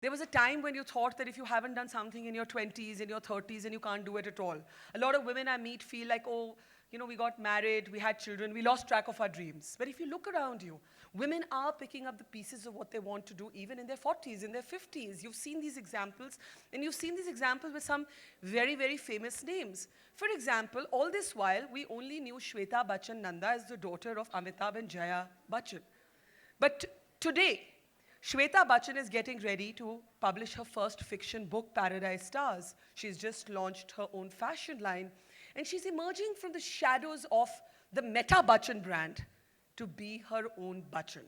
There was a time when you thought that if you haven't done something in your 20s, in your 30s, and you can't do it at all. A lot of women I meet feel like, oh, we got married, we had children, we lost track of our dreams. But if you look around you, women are picking up the pieces of what they want to do even in their 40s, in their 50s. You've seen these examples, and you've seen these examples with some very, very famous names. For example, all this while, we only knew Shweta Bachchan Nanda as the daughter of Amitabh and Jaya Bachchan. But today, Shweta Bachchan is getting ready to publish her first fiction book, Paradise Stars. She's just launched her own fashion line, and she's emerging from the shadows of the Meta Bachchan brand to be her own Bachchan.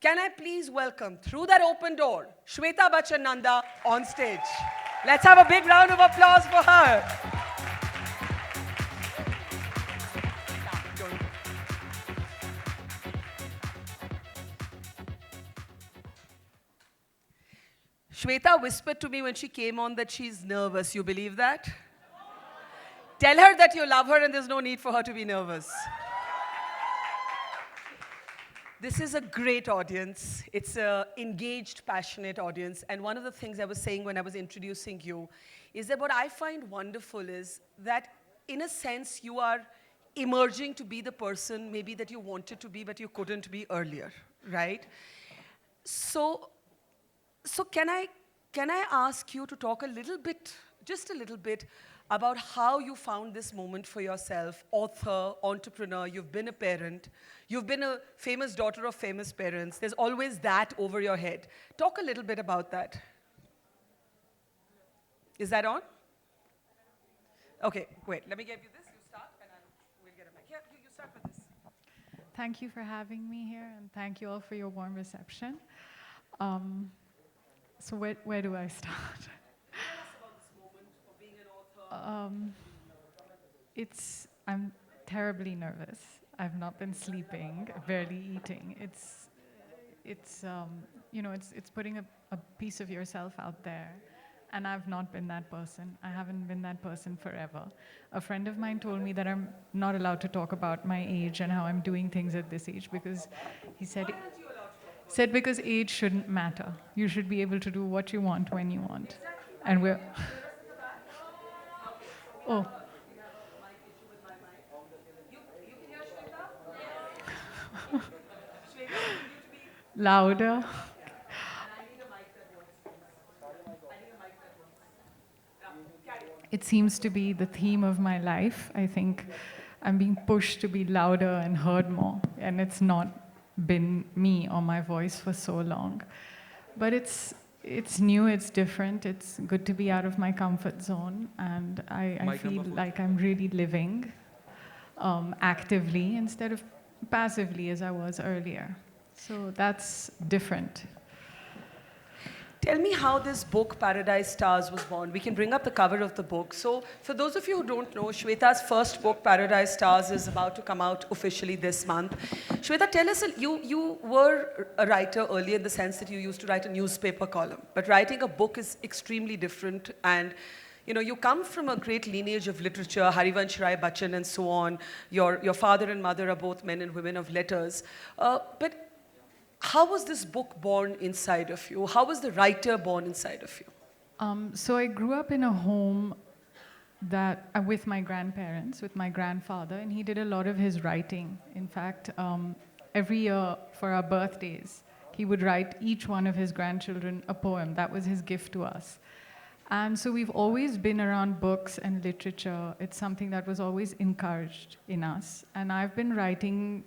Can I please welcome, through that open door, Shweta Bachchan Nanda on stage. Let's have a big round of applause for her. Shweta whispered to me when she came on that she's nervous. You believe that? Tell her that you love her and there's no need for her to be nervous. This is a great audience. It's an engaged, passionate audience. And one of the things I was saying when I was introducing you is that what I find wonderful is that, in a sense, you are emerging to be the person maybe that you wanted to be, but you couldn't be earlier, right? So can I ask you to talk a little bit, just a little bit, about how you found this moment for yourself? Author, entrepreneur, you've been a parent, you've been a famous daughter of famous parents. There's always that over your head. Talk a little bit about that. Is that on? Okay, wait, let me give you this. You start, and we'll get a mic. Yeah, you start with this. Thank you for having me here, and thank you all for your warm reception. So where do I start? Tell us about this moment of being an author. I'm terribly nervous. I've not been sleeping, barely eating. It's putting a piece of yourself out there. And I've not been that person. I haven't been that person forever. A friend of mine told me that I'm not allowed to talk about my age and how I'm doing things at this age because he said, because age shouldn't matter. You should be able to do what you want when you want. And we're... Oh. Louder. It seems to be the theme of my life. I think I'm being pushed to be louder and heard more, and it's not been me or my voice for so long. But it's new, it's different, it's good to be out of my comfort zone, and I feel like I'm really living actively instead of passively as I was earlier. So that's different. Tell me how this book, Paradise Stars, was born. We can bring up the cover of the book. So for those of you who don't know, Shweta's first book, Paradise Stars, is about to come out officially this month. Shweta, tell us, you were a writer earlier in the sense that you used to write a newspaper column. But writing a book is extremely different. And you come from a great lineage of literature, Harivansh Rai Bachchan and so on. Your father and mother are both men and women of letters. But how was this book born inside of you? How was the writer born inside of you? So I grew up in a home that with my grandparents, with my grandfather, and he did a lot of his writing. In fact, every year for our birthdays, he would write each one of his grandchildren a poem. That was his gift to us. And so we've always been around books and literature. It's something that was always encouraged in us. And I've been writing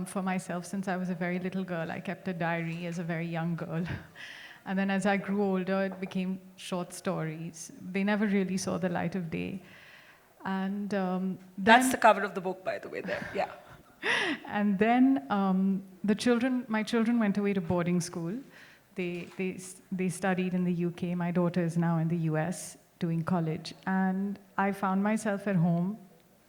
for myself since I was a very little girl. I kept a diary as a very young girl. And then as I grew older, it became short stories. They never really saw the light of day. And that's the cover of the book, by the way, there. Yeah. And then my children went away to boarding school. They studied in the UK. My daughter is now in the US doing college. And I found myself at home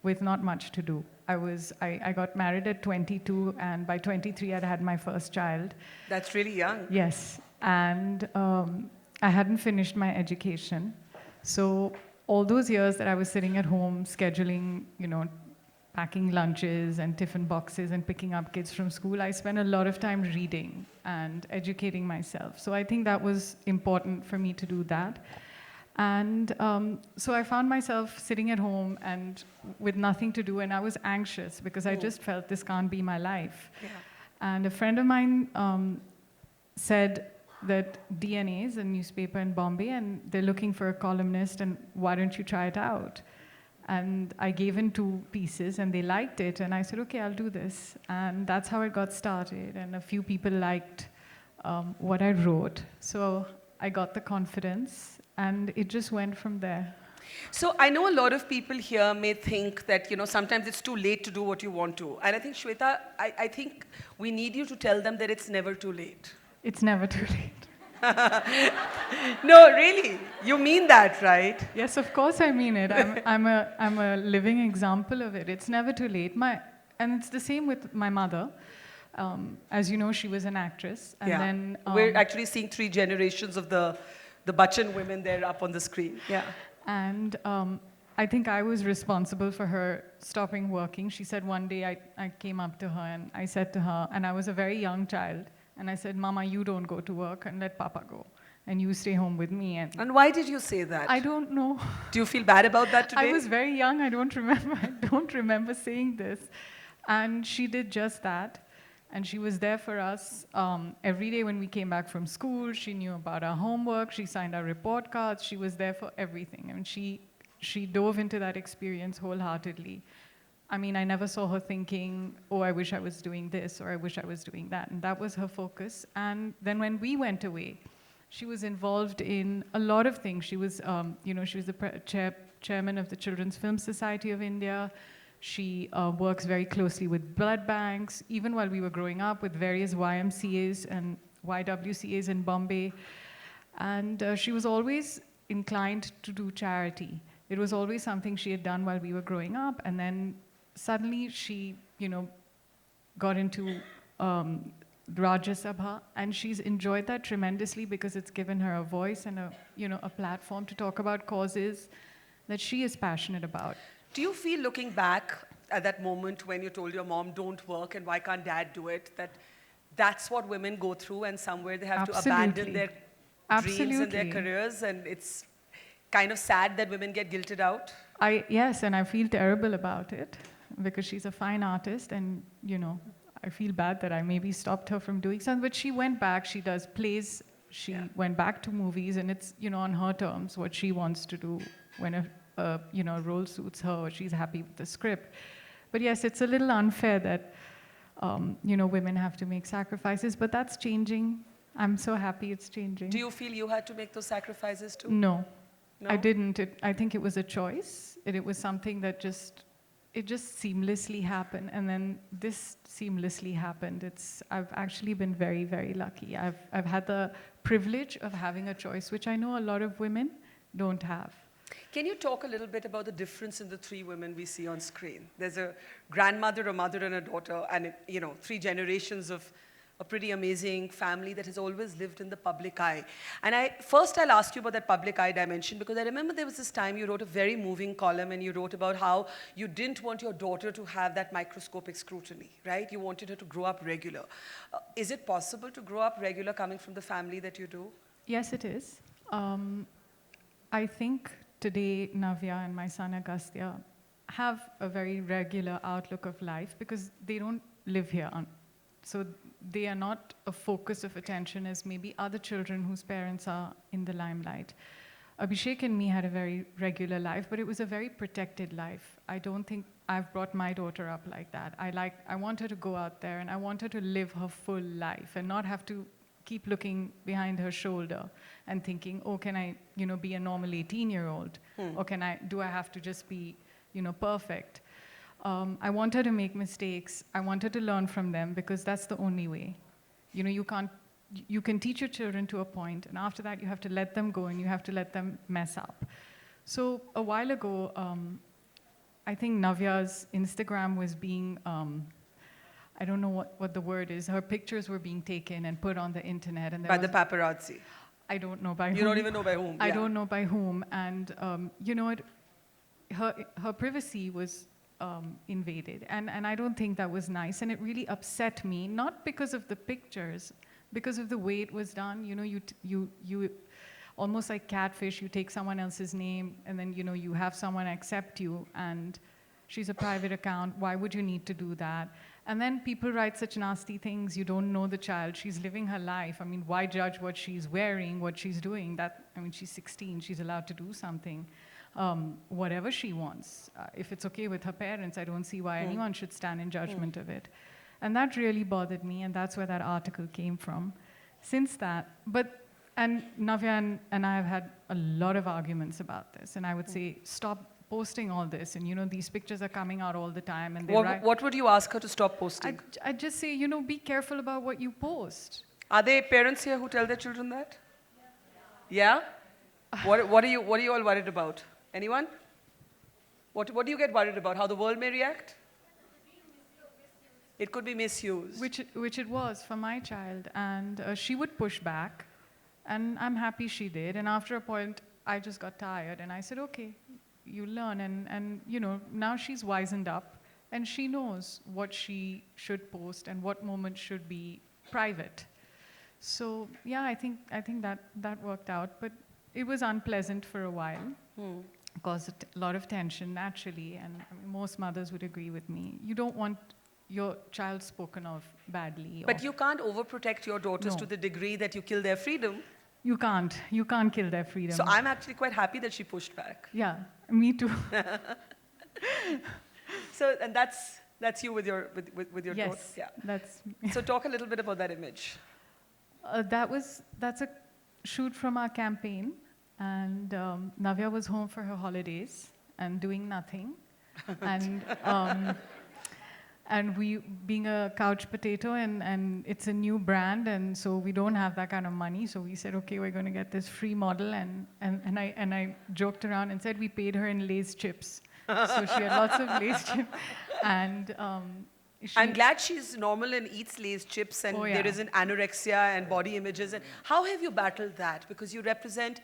with not much to do. I got married at 22, and by 23 I'd had my first child. That's really young. Yes, and I hadn't finished my education. So all those years that I was sitting at home scheduling, packing lunches and tiffin boxes and picking up kids from school, I spent a lot of time reading and educating myself. So I think that was important for me to do that. And so I found myself sitting at home and with nothing to do, and I was anxious because I just felt this can't be my life. Yeah. And a friend of mine said that DNA is a newspaper in Bombay, and they're looking for a columnist, and why don't you try it out? And I gave in 2 pieces, and they liked it, and I said, okay, I'll do this. And that's how it got started, and a few people liked what I wrote. So I got the confidence, and it just went from there. So I know a lot of people here may think that, sometimes it's too late to do what you want to. And I think, Shweta, I think we need you to tell them that it's never too late. It's never too late. No, really. You mean that, right? Yes, of course I mean it. I'm a living example of it. It's never too late. And it's the same with my mother. As you know, she was an actress. And then we're actually seeing 3 generations of the Bachchan women there up on the screen. Yeah. And I think I was responsible for her stopping working. She said one day I came up to her and I said to her, and I was a very young child, and I said, Mama, you don't go to work and let Papa go. And you stay home with me. And why did you say that? I don't know. Do you feel bad about that today? I was very young. I don't remember saying this. And she did just that. And she was there for us every day when we came back from school. She knew about our homework. She signed our report cards. She was there for everything. I mean, she dove into that experience wholeheartedly. I mean, I never saw her thinking, oh, I wish I was doing this, or I wish I was doing that. And that was her focus. And then when we went away, she was involved in a lot of things. She was, she was the chairman of the Children's Film Society of India. She works very closely with blood banks, even while we were growing up, with various YMCAs and YWCAs in Bombay. And she was always inclined to do charity. It was always something she had done while we were growing up. And then suddenly she, got into Rajya Sabha, and she's enjoyed that tremendously because it's given her a voice and a platform to talk about causes that she is passionate about. Do you feel, looking back at that moment when you told your mom, don't work and why can't dad do it, that that's what women go through and somewhere they have to abandon their dreams and their careers, and it's kind of sad that women get guilted out? Yes, and I feel terrible about it because she's a fine artist, and I feel bad that I maybe stopped her from doing something. But she went back. She does plays. She went back to movies, and it's on her terms what she wants to do when a role suits her or she's happy with the script. But yes, it's a little unfair that women have to make sacrifices, but that's changing. I'm so happy it's changing. Do you feel you had to make those sacrifices too? No, I didn't. I think it was a choice. It was something that just seamlessly happened, and then this seamlessly happened. I've actually been very, very lucky. I've had the privilege of having a choice, which I know a lot of women don't have. Can you talk a little bit about the difference in the 3 women we see on screen? There's a grandmother, a mother, and a daughter, and 3 generations of a pretty amazing family that has always lived in the public eye. And I'll ask you about that public eye dimension, because I remember there was this time you wrote a very moving column, and you wrote about how you didn't want your daughter to have that microscopic scrutiny, right? You wanted her to grow up regular. Is it possible to grow up regular coming from the family that you do? Yes, it is. I think today Navya and my son Agastya have a very regular outlook of life because they don't live here. So they are not a focus of attention as maybe other children whose parents are in the limelight. Abhishek and me had a very regular life, but it was a very protected life. I don't think I've brought my daughter up like that. I want her to go out there, and I want her to live her full life and not have to keep looking behind her shoulder and thinking, oh, can I, be a normal 18-year-old? Or do I have to just be, perfect? I want her to make mistakes. I want her to learn from them because that's the only way. You can teach your children to a point, and after that you have to let them go and you have to let them mess up. So a while ago, I think Navya's Instagram was being, I don't know what the word is. Her pictures were being taken and put on the internet. And by the paparazzi? I don't know by whom. You don't even know by whom? I don't know by whom. And her privacy was invaded. And I don't think that was nice. And it really upset me, not because of the pictures, because of the way it was done. You know, you almost like catfish, you take someone else's name, and then, you know, you have someone accept you, and she's a private account. Why would you need to do that? And then people write such nasty things. You don't know the child. She's living her life. I mean, why judge what she's wearing, what she's doing? I mean, she's 16. She's allowed to do something, whatever she wants. If it's okay with her parents, I don't see why anyone should stand in judgment of it. And that really bothered me, and that's where that article came from. Since that, and Navya and I have had a lot of arguments about this, and I would say, stop posting all this, and you know, these pictures are coming out all the time. And what would you ask her to stop posting? I'd just say, you know, be careful about what you post. Are there parents here who tell their children that? Yeah? What are you all worried about? Anyone? What do you get worried about? How the world may react? It could be misused. Which it was for my child, and she would push back, and I'm happy she did. And after a point, I just got tired, and I said, okay, you learn, and you know, now she's wizened up, and she knows what she should post and what moments should be private. So yeah, I think that worked out, but it was unpleasant for a while. Caused a lot of tension naturally, and I mean, most mothers would agree with me. You don't want your child spoken of badly. But you can't overprotect your daughters to the degree that you kill their freedom. You can't kill their freedom. So I'm actually quite happy that she pushed back. Yeah, me too. So, and that's you with your daughter. Yes, Yeah. that's. So talk a little bit about that image. That's a shoot from our campaign, and Navya was home for her holidays and doing nothing, and we, being a couch potato, and it's a new brand, and so we don't have that kind of money. So we said, okay, we're going to get this free model, and I joked around and said we paid her in Lay's chips. So she had lots of Lay's chips, and I'm glad she's normal and eats Lay's chips, and there isn't anorexia and body images. And how have you battled that? Because you represent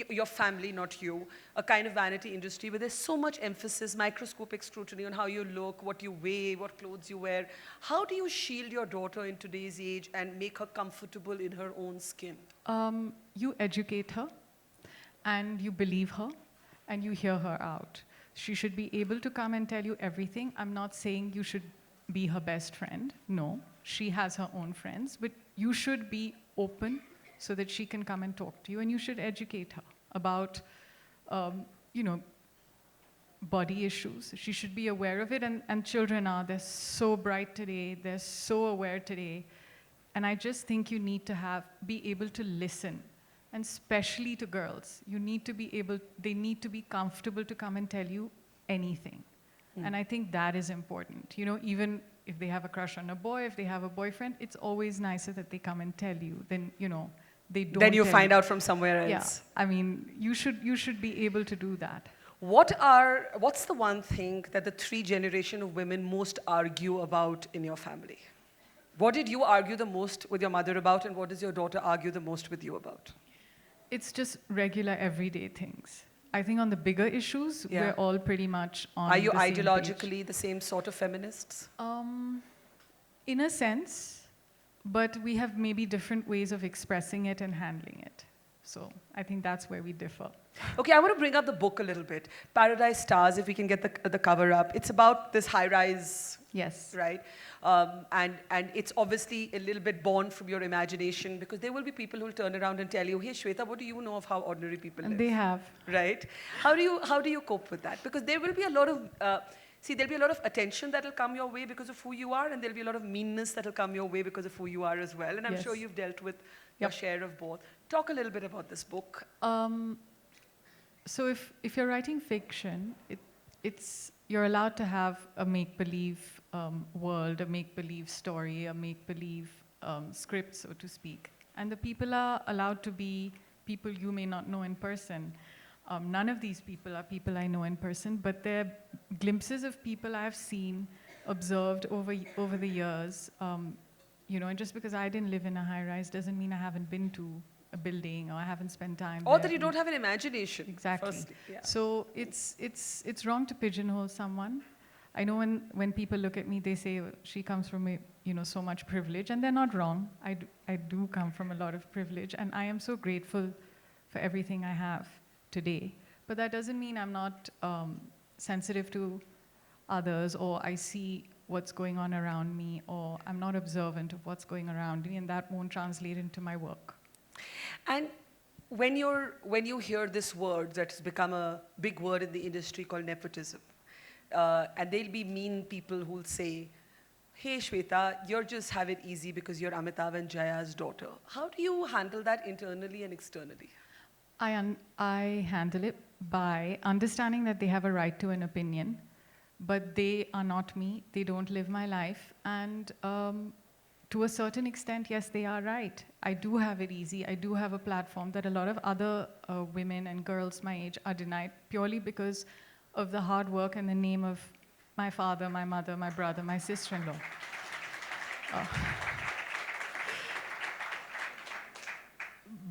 your family, not you, a kind of vanity industry where there's so much emphasis, microscopic scrutiny on how you look, what you weigh, what clothes you wear. How do you shield your daughter in today's age and make her comfortable in her own skin? You educate her, and you believe her, and you hear her out. She should be able to come and tell you everything. I'm not saying you should be her best friend. No, she has her own friends, but you should be open so that she can come and talk to you, and you should educate her about, you know, body issues. She should be aware of it, and children they're so bright today, they're so aware today, and I just think you need to be able to listen, and especially to girls. They need to be comfortable to come and tell you anything. And I think that is important. You know, even if they have a crush on a boy, if they have a boyfriend, it's always nicer that they come and tell you than, you know, they don't. Then you find out from somewhere else. Yeah, I mean, you should be able to do that. What's the one thing that the three generation of women most argue about in your family? What did you argue the most with your mother about, and what does your daughter argue the most with you about? It's just regular everyday things. I think on the bigger issues, we're all pretty much on Are you the same ideologically page. the same sort of feminists? In a sense, but we have maybe different ways of expressing it and handling it. So I think that's where we differ. Okay, I want to bring up the book a little bit. Paradise Stars, if we can get the cover up. It's about this high-rise, yes, right? And it's obviously a little bit born from your imagination, because there will be people who will turn around and tell you, hey, Shweta, what do you know of how ordinary people live? And they have. Right? How do you cope with that? Because there will be a lot of, there'll be a lot of attention that will come your way because of who you are, and there'll be a lot of meanness that will come your way because of who you are as well. And I'm sure you've dealt with your share of both. Talk a little bit about this book. So if you're writing fiction, you're allowed to have a make-believe world, a make-believe story, a make-believe script, so to speak. And the people are allowed to be people you may not know in person. None of these people are people I know in person, but they're glimpses of people I've seen, observed over the years. You know, and just because I didn't live in a high-rise doesn't mean I haven't been to a building, or I haven't spent time Or there. that you don't have an imagination. Exactly. Firstly, yeah. So it's wrong to pigeonhole someone. I know when people look at me, they say she comes from so much privilege, and they're not wrong. I do come from a lot of privilege, and I am so grateful for everything I have today. But that doesn't mean I'm not sensitive to others, or I see what's going on around me, or I'm not observant of what's going around me, and that won't translate into my work. And when you hear this word that's become a big word in the industry called nepotism, and there'll be mean people who'll say, hey Shweta, you're just have it easy because you're Amitabh and Jaya's daughter. How do you handle that internally and externally? I handle it by understanding that they have a right to an opinion, but they are not me, they don't live my life, and to a certain extent, yes, they are right. I do have it easy. I do have a platform that a lot of other women and girls my age are denied purely because of the hard work and the name of my father, my mother, my brother, my sister-in-law.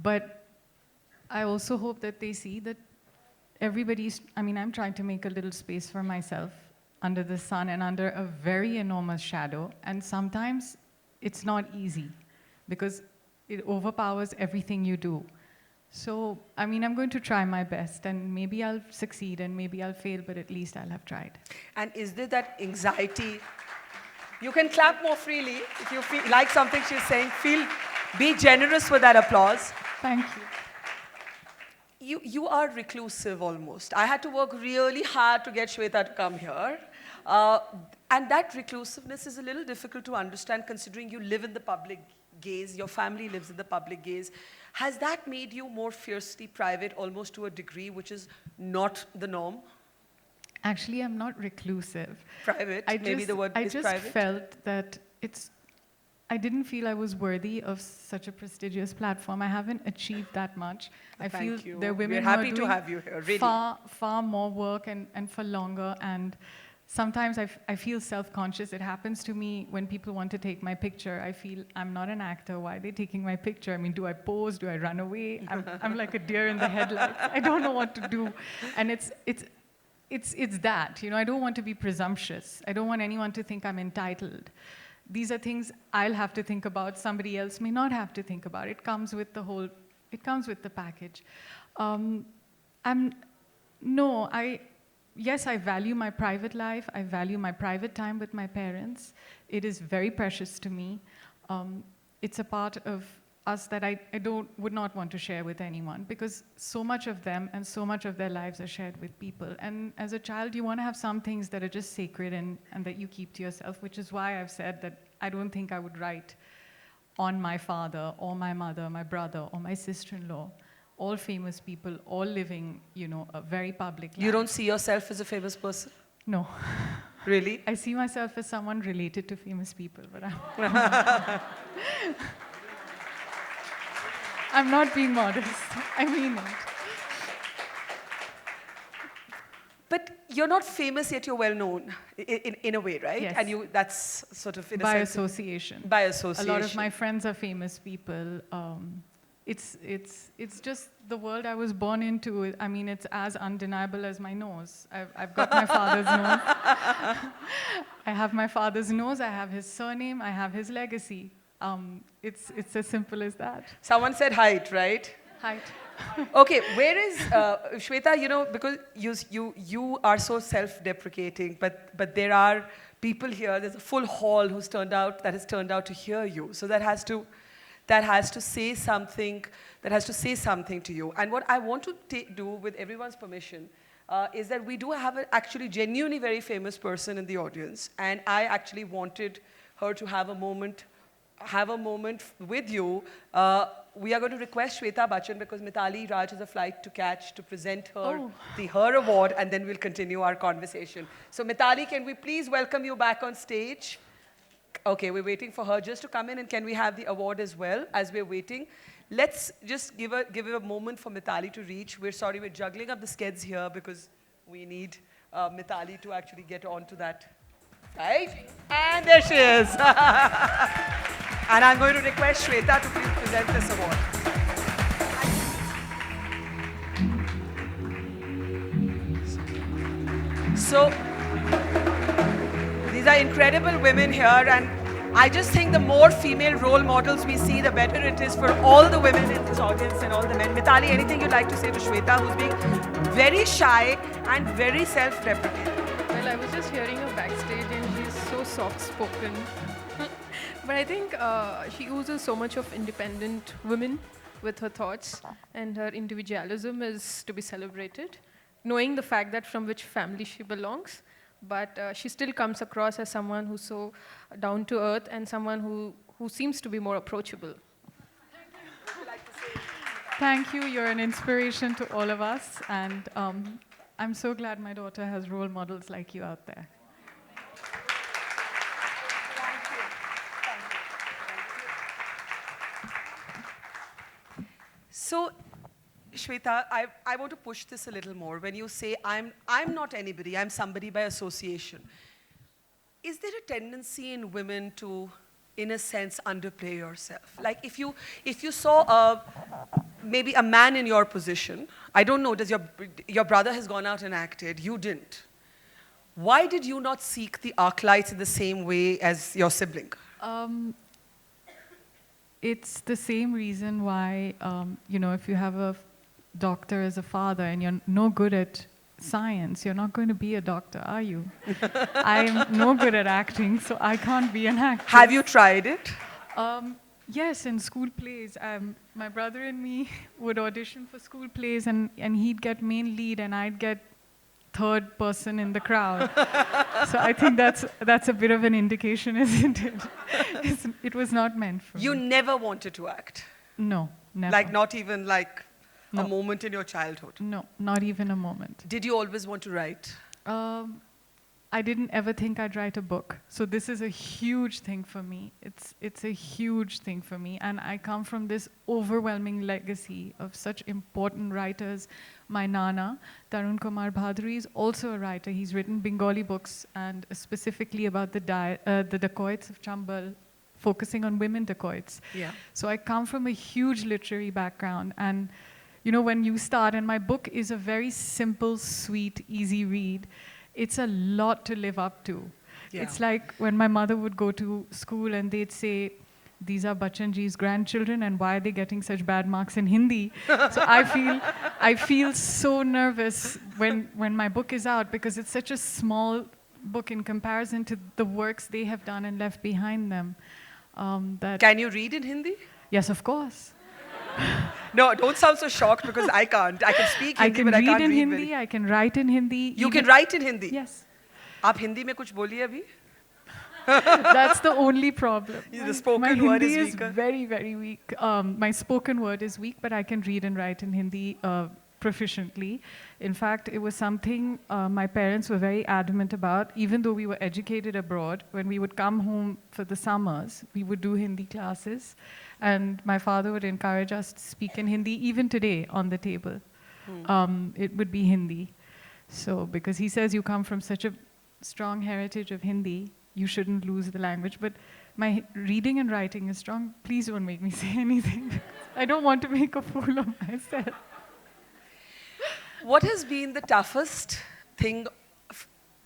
But I also hope that they see that I'm trying to make a little space for myself under the sun and under a very enormous shadow, and sometimes it's not easy because it overpowers everything you do. So, I'm going to try my best, and maybe I'll succeed and maybe I'll fail, but at least I'll have tried. And is there that anxiety? You can clap more freely if you feel like something she's saying. Be generous with that applause. Thank you. You are reclusive almost. I had to work really hard to get Shweta to come here. And that reclusiveness is a little difficult to understand considering you live in the public gaze, your family lives in the public gaze. Has that made you more fiercely private, almost to a degree which is not the norm? Actually, I'm not reclusive. Private, maybe the word is private? I just felt that I didn't feel I was worthy of such a prestigious platform. I haven't achieved that much. I feel there are women who are doing to have you here, really. far more work and for longer, and sometimes I feel self-conscious. It happens to me when people want to take my picture. I feel I'm not an actor. Why are they taking my picture? Do I pose? Do I run away? I'm like a deer in the headlights. I don't know what to do. And it's that, I don't want to be presumptuous. I don't want anyone to think I'm entitled. These are things I'll have to think about. Somebody else may not have to think about. It comes with the package. Yes, I value my private life. I value my private time with my parents. It is very precious to me. It's a part of us that I would not want to share with anyone, because so much of them and so much of their lives are shared with people. And as a child, you want to have some things that are just sacred and that you keep to yourself, which is why I've said that I don't think I would write on my father or my mother, my brother or my sister-in-law, all famous people, all living, a very public life. You don't see yourself as a famous person? No. Really? I see myself as someone related to famous people, but I'm not being modest. I mean it. But you're not famous, yet you're well known, in a way, right? Yes. And that's sort of in By a sense association. By association. A lot of my friends are famous people. It's just the world I was born into. It's as undeniable as my nose. I've got my father's nose. I have my father's nose. I have his surname. I have his legacy. It's as simple as that. Someone said height, right? Height. Okay, where is Shweta? Because you are so self-deprecating, but there are people here. There's a full hall that has turned out to hear you. So that has to say something. That has to say something to you. And what I want to do, with everyone's permission, is that we do have an actually genuinely very famous person in the audience, and I actually wanted her to have a moment with you. We are going to request Shweta Bachchan, because Mithali Raj has a flight to catch, to present her her award, and then we'll continue our conversation. So Mithali, can we please welcome you back on stage? Okay, we're waiting for her just to come in, and can we have the award as well as we're waiting? Let's just give it a moment for Mithali to reach. We're sorry, we're juggling up the skids here because we need Mithali to actually get onto that. Right? And there she is. And I'm going to request Shweta to please present this award. So these are incredible women here, and I just think the more female role models we see, the better it is for all the women in this audience and all the men. Mitali, anything you'd like to say to Shweta, who's being very shy and very self-deprecating? Well, I was just hearing her backstage and she's so soft-spoken. But I think she oozes so much of independent women with her thoughts, and her individualism is to be celebrated, knowing the fact that from which family she belongs. But she still comes across as someone who's so down to earth and someone who seems to be more approachable. Thank you. You're an inspiration to all of us. And I'm so glad my daughter has role models like you out there. So, Shweta, I want to push this a little more. When you say, I'm not anybody, I'm somebody by association, is there a tendency in women to, in a sense, underplay yourself? Like if you saw maybe a man in your position, I don't know, does your brother has gone out and acted, you didn't. Why did you not seek the arc lights in the same way as your sibling? It's the same reason why, if you have a doctor as a father and you're no good at science, you're not going to be a doctor, are you? I'm no good at acting, so I can't be an actor. Have you tried it? Yes, in school plays. My brother and me would audition for school plays, and he'd get main lead and I'd get third person in the crowd. So I think that's a bit of an indication, isn't it? It was not meant for me. You never wanted to act? No, never. Like not even like No. a moment in your childhood? No, not even a moment. Did you always want to write? I didn't ever think I'd write a book. So this is a huge thing for me. It's a huge thing for me. And I come from this overwhelming legacy of such important writers. My Nana, Tarun Kumar Bhaduri, is also a writer. He's written Bengali books, and specifically about the dacoits of Chambal, focusing on women dacoits. Yeah. So I come from a huge literary background. And when you start, and my book is a very simple, sweet, easy read, it's a lot to live up to. Yeah. It's like when my mother would go to school and they'd say, these are Bachchan ji's grandchildren and why are they getting such bad marks in Hindi? So I feel so nervous when my book is out, because it's such a small book in comparison to the works they have done and left behind them. Can you read in Hindi? Yes, of course. No, don't sound so shocked, because I can't. I can speak Hindi, but I can't read in Hindi, I can write in Hindi. You can write in Hindi? Yes. आप हिंदी में कुछ बोलिए अभी? That's the only problem. The spoken my word Hindi is weaker. Very, very weak. My spoken word is weak, but I can read and write in Hindi proficiently. In fact, it was something my parents were very adamant about. Even though we were educated abroad, when we would come home for the summers, we would do Hindi classes. And my father would encourage us to speak in Hindi, even today on the table. It would be Hindi. So, because he says you come from such a strong heritage of Hindi, you shouldn't lose the language. But my reading and writing is strong. Please don't make me say anything. I don't want to make a fool of myself. What has been the toughest thing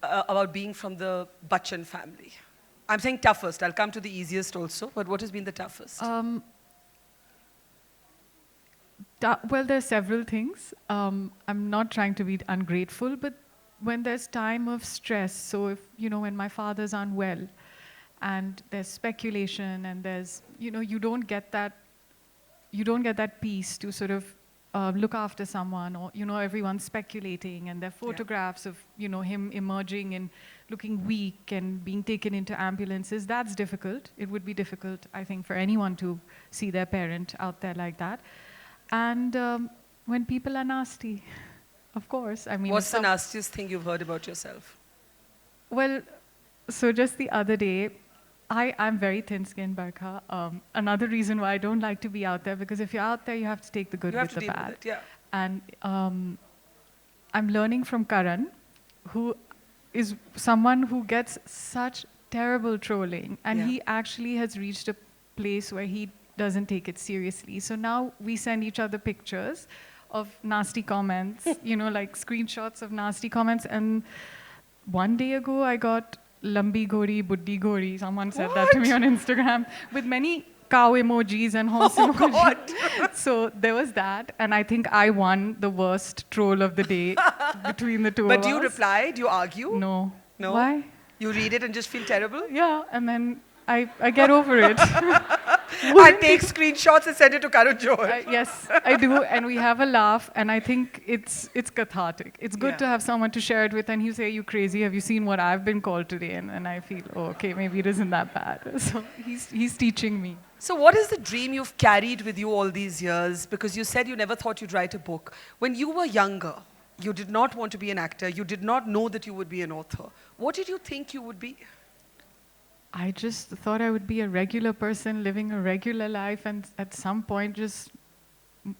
about being from the Bachchan family? I'm saying toughest. I'll come to the easiest also. But what has been the toughest? Well, there's several things. I'm not trying to be ungrateful, but when there's time of stress, so if, when my father's unwell, and there's speculation, and there's, you don't get that peace to sort of look after someone, or, everyone's speculating, and there are photographs of, him emerging and looking weak and being taken into ambulances. That's difficult. It would be difficult, I think, for anyone to see their parent out there like that. And when people are nasty, of course. I mean, what's the nastiest thing you've heard about yourself? Well, so just the other day, I'm very thin-skinned, Barkha. Another reason why I don't like to be out there, because if you're out there, you have to take the good with the bad. With it, yeah. And I'm learning from Karan, who is someone who gets such terrible trolling, and he actually has reached a place where he doesn't take it seriously. So now we send each other pictures of nasty comments, like screenshots of nasty comments, and one day ago, I got Lambi Gori, Buddhi Gori. Someone said that to me on Instagram with many cow emojis and horse emojis. God. So there was that. And I think I won the worst troll of the day between the two of us. But do you reply? Do you argue? No. No? Why? You read it and just feel terrible? Yeah, and then I get over it. I take screenshots and send it to Karun Johar. Yes, I do, and we have a laugh, and I think it's cathartic. It's good Yeah. to have someone to share it with, and you say, "You crazy? Have you seen what I've been called today?" And I feel, oh, okay, maybe it isn't that bad. So he's teaching me. So what is the dream you've carried with you all these years? Because you said you never thought you'd write a book. When you were younger, you did not want to be an actor. You did not know that you would be an author. What did you think you would be? I just thought I would be a regular person living a regular life, and at some point just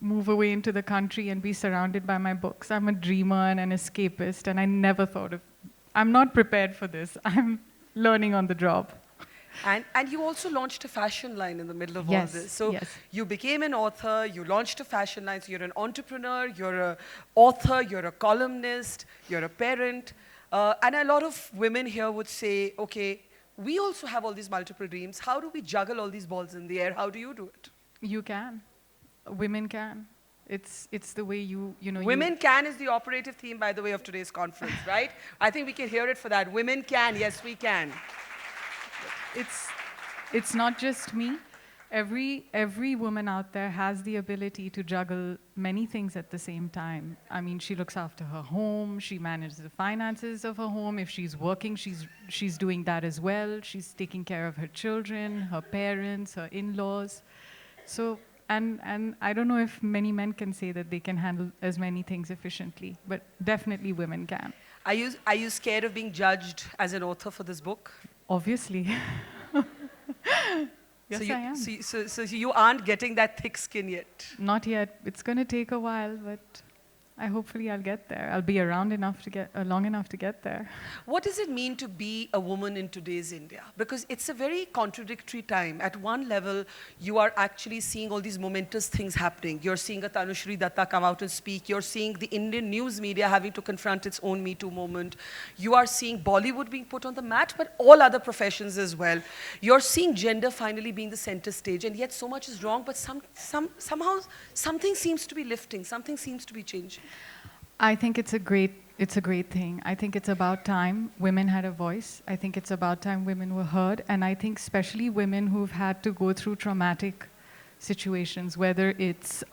move away into the country and be surrounded by my books. I'm a dreamer and an escapist, and I never thought of. I'm not prepared for this. I'm learning on the job. And you also launched a fashion line in the middle of all Yes, this. So yes. you became an author, you launched a fashion line, so you're an entrepreneur, you're an author, you're a columnist, you're a parent. And a lot of women here would say, okay, we also have all these multiple dreams. How do we juggle all these balls in the air? How do you do it? You can. Women can. It's the way you know. Women can is the operative theme, by the way, of today's conference, right? I think we can hear it for that. Women can, yes, we can. It's not just me. Every woman out there has the ability to juggle many things at the same time. I mean, she looks after her home, she manages the finances of her home. If she's working, she's doing that as well. She's taking care of her children, her parents, her in-laws. So, and I don't know if many men can say that they can handle as many things efficiently, but definitely women can. Are you scared of being judged as an author for this book? Obviously. Yes, I am. So you aren't getting that thick skin yet? Not yet. It's going to take a while, but hopefully I'll get there. I'll be around enough to get, long enough to get there. What does it mean to be a woman in today's India? Because it's a very contradictory time. At one level, you are actually seeing all these momentous things happening. You're seeing a Tanushri Datta come out and speak. You're seeing the Indian news media having to confront its own Me Too moment. You are seeing Bollywood being put on the mat, but all other professions as well. You're seeing gender finally being the center stage, and yet so much is wrong, but somehow something seems to be lifting, something seems to be changing. I think it's a great thing. I think it's about time women had a voice. I think it's about time women were heard. And I think especially women who've had to go through traumatic situations, whether it's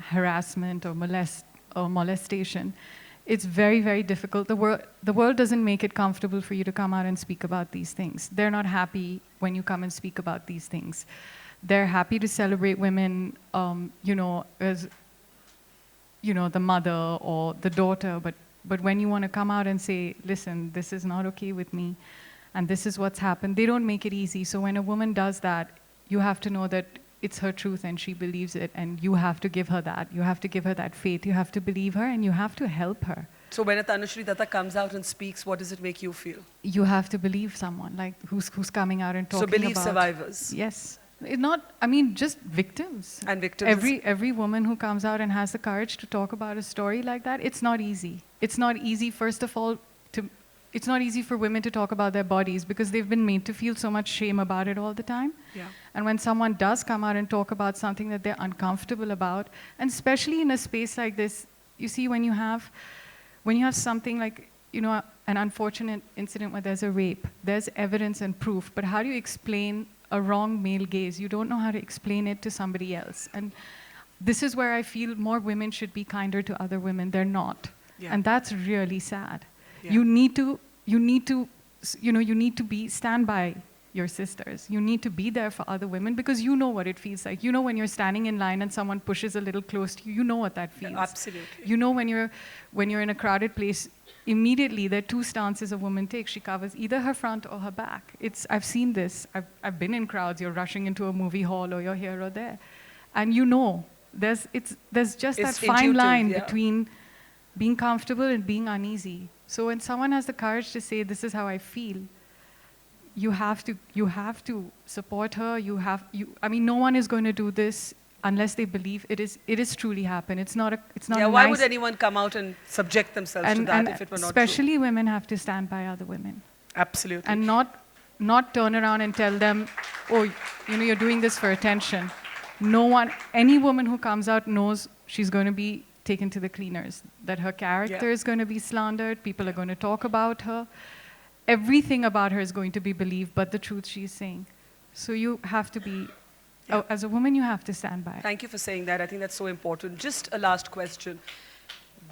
harassment or molestation, it's very, very difficult. The world doesn't make it comfortable for you to come out and speak about these things. They're not happy when you come and speak about these things. They're happy to celebrate women, as the mother or the daughter, but when you want to come out and say, listen, this is not okay with me, and this is what's happened, they don't make it easy. So when a woman does that, you have to know that it's her truth and she believes it, and you have to give her that. You have to give her that faith. You have to believe her, and you have to help her. So when a Tanushri Datta comes out and speaks, what does it make you feel? You have to believe someone, like who's coming out and talking about. So believe survivors. Yes. Just victims. And victims. Every woman who comes out and has the courage to talk about a story like that, it's not easy. It's not easy, first of all, it's not easy for women to talk about their bodies because they've been made to feel so much shame about it all the time. Yeah. And when someone does come out and talk about something that they're uncomfortable about, and especially in a space like this, you see, when you have something like, an unfortunate incident where there's a rape, there's evidence and proof, but how do you explain a wrong male gaze? You don't know how to explain it to somebody else. And this is where I feel more women should be kinder to other women. They're not. Yeah. And that's really sad. Yeah. You need to stand by your sisters. You need to be there for other women because you know what it feels like. You know when you're standing in line and someone pushes a little close to you, you know what that feels. Yeah, absolutely. You know when you're in a crowded place, immediately there are two stances a woman takes. She covers either her front or her back. I've seen this. I've been in crowds. You're rushing into a movie hall or you're here or there. And there's just that fine line between being comfortable and being uneasy. So when someone has the courage to say, this is how I feel, you have to support her. No one is going to do this unless they believe it is truly happened. It's not Yeah, a why nice, would anyone come out and subject themselves to that if it were not true? especially women have to stand by other women. Absolutely. And not turn around and tell them, oh, you're doing this for attention. Any woman who comes out knows she's going to be taken to the cleaners, that her character is going to be slandered, people are going to talk about her. Everything about her is going to be believed but the truth she's saying. So you have to be, as a woman, you have to stand by. Thank you for saying that. I think that's so important. Just a last question.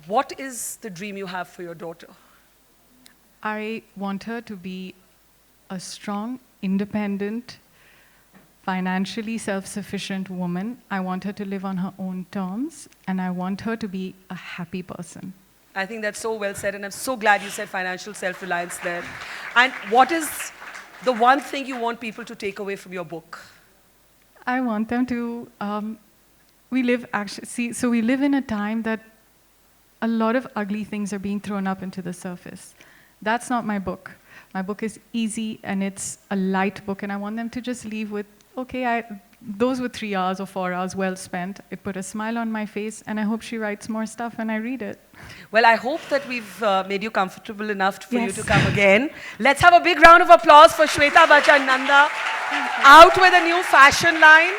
What is the dream you have for your daughter? I want her to be a strong, independent, financially self-sufficient woman. I want her to live on her own terms, and I want her to be a happy person. I think that's so well said, and I'm so glad you said financial self-reliance there. And what is the one thing you want people to take away from your book? I want them to, we live in a time that a lot of ugly things are being thrown up into the surface. That's not my book. My book is easy and it's a light book, and I want them to just leave with, okay, those were 3 hours or 4 hours well spent. It put a smile on my face, and I hope she writes more stuff when I read it. Well, I hope that we've made you comfortable enough for you to come again. Let's have a big round of applause for Shweta Bachchan Nanda. Out with a new fashion line.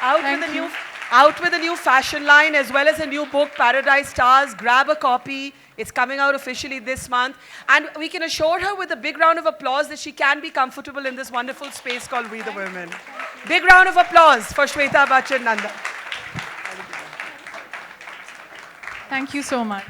Out with a new fashion line, as well as a new book, Paradise Stars. Grab a copy. It's coming out officially this month. And we can assure her with a big round of applause that she can be comfortable in this wonderful space called We the Women. Big round of applause for Shweta Bachchan Nanda. Thank you so much.